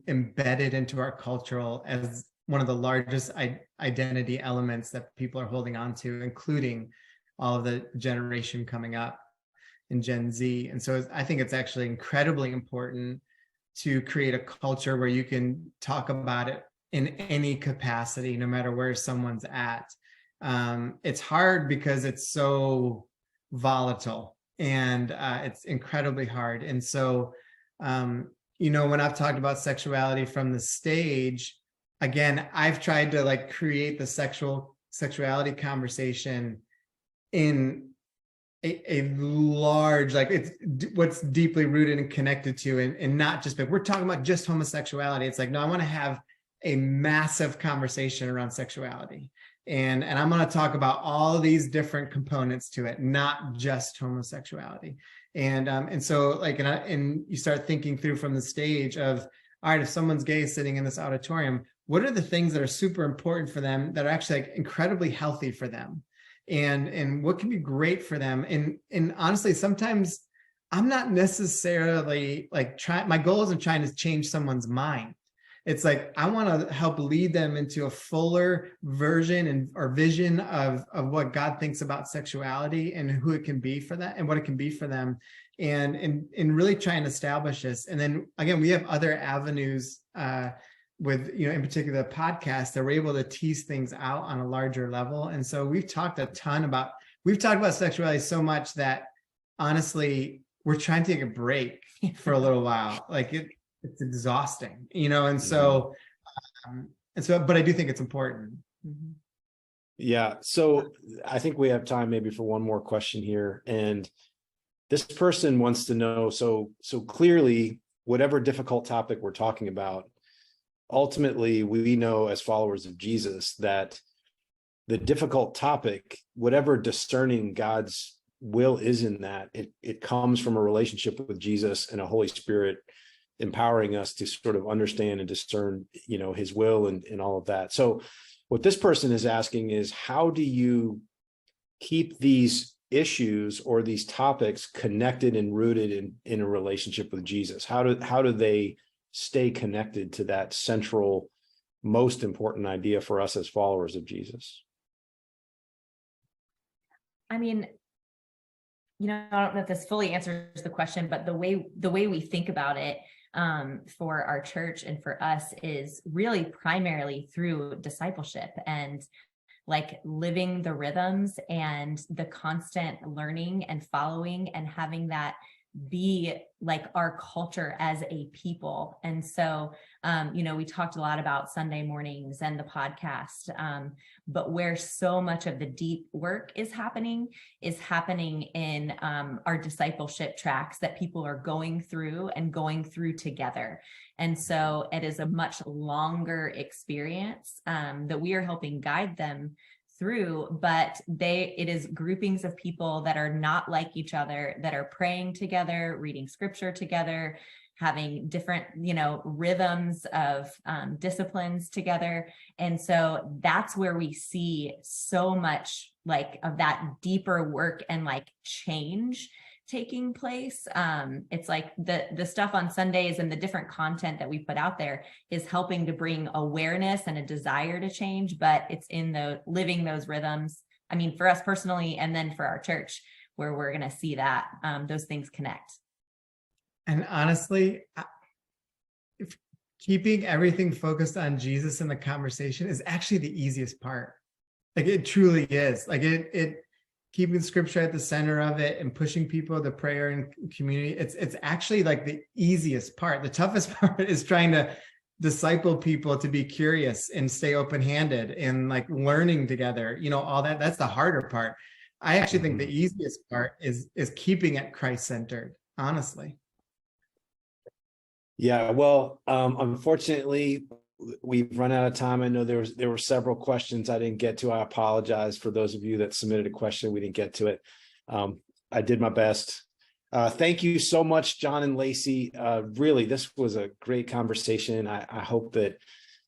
embedded into our cultural as one of the largest identity elements that people are holding on to, including all of the generation coming up in Gen Z. And so I think it's actually incredibly important to create a culture where you can talk about it in any capacity, no matter where someone's at. It's hard because it's so volatile and it's incredibly hard. And so, when I've talked about sexuality from the stage, again, I've tried to create the sexuality conversation in a large, it's what's deeply rooted and connected to, and not just, but we're talking about just homosexuality. It's no, I want to have a massive conversation around sexuality. And I'm going to talk about all these different components to it, not just homosexuality. And so and you start thinking through from the stage of, all right, if someone's gay sitting in this auditorium, what are the things that are super important for them that are actually incredibly healthy for them? And what can be great for them. And honestly, sometimes I'm not necessarily like my goal isn't trying to change someone's mind. It's like, I want to help lead them into a fuller version or vision of what God thinks about sexuality and who it can be for that and what it can be for them. And really try and establish this. And then again, we have other avenues with, in particular the podcast, that we're able to tease things out on a larger level. And so we've talked about sexuality so much that honestly, we're trying to take a break for a little while. Like it's exhausting, and so, but I do think it's important. Yeah. So I think we have time maybe for one more question here. And this person wants to know, so clearly, whatever difficult topic we're talking about, ultimately, we know as followers of Jesus that the difficult topic, whatever discerning God's will is in that, it comes from a relationship with Jesus and a Holy Spirit empowering us to sort of understand and discern, his will and all of that. So what this person is asking is, how do you keep these issues or these topics connected and rooted in a relationship with Jesus? How do they stay connected to that central, most important idea for us as followers of Jesus? I mean, I don't know if this fully answers the question, but the way we think about it for our church and for us is really primarily through discipleship and like living the rhythms and the constant learning and following and having that be like our culture as a people. And so, we talked a lot about Sunday mornings and the podcast, but where so much of the deep work is happening in our discipleship tracks that people are going through together. And so it is a much longer experience that we are helping guide them through, but it is groupings of people that are not like each other, that are praying together, reading scripture together, having different, rhythms of disciplines together. And so that's where we see so much like of that deeper work and like change taking place. It's like the stuff on Sundays and the different content that we put out there is helping to bring awareness and a desire to change, but it's in the living those rhythms. I mean, for us personally, and then for our church, where we're going to see that those things connect. And honestly, keeping everything focused on Jesus in the conversation is actually the easiest part. Like it truly is. Like it keeping scripture at the center of it and pushing people to prayer and community. It's actually like the easiest part. The toughest part is trying to disciple people to be curious and stay open-handed and like learning together, all that. That's the harder part. I actually think the easiest part is keeping it Christ-centered, honestly. Yeah, well, unfortunately, we've run out of time. I know there were several questions I didn't get to. I apologize for those of you that submitted a question. We didn't get to it. I did my best. Thank you so much, John and Lacy. Really, this was a great conversation. I hope that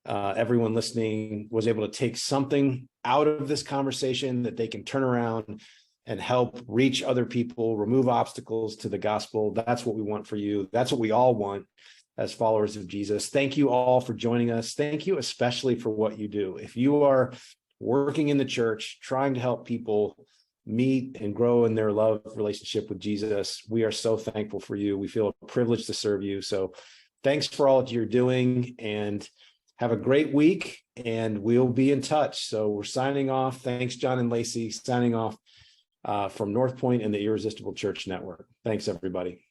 everyone listening was able to take something out of this conversation that they can turn around and help reach other people, remove obstacles to the gospel. That's what we want for you. That's what we all want as followers of Jesus. Thank you all for joining us. Thank you especially for what you do. If you are working in the church, trying to help people meet and grow in their love relationship with Jesus, we are so thankful for you. We feel privileged to serve you. So thanks for all that you're doing, and have a great week, and we'll be in touch. So we're signing off. Thanks, John and Lacy, signing off from North Point and the Irresistible Church Network. Thanks, everybody.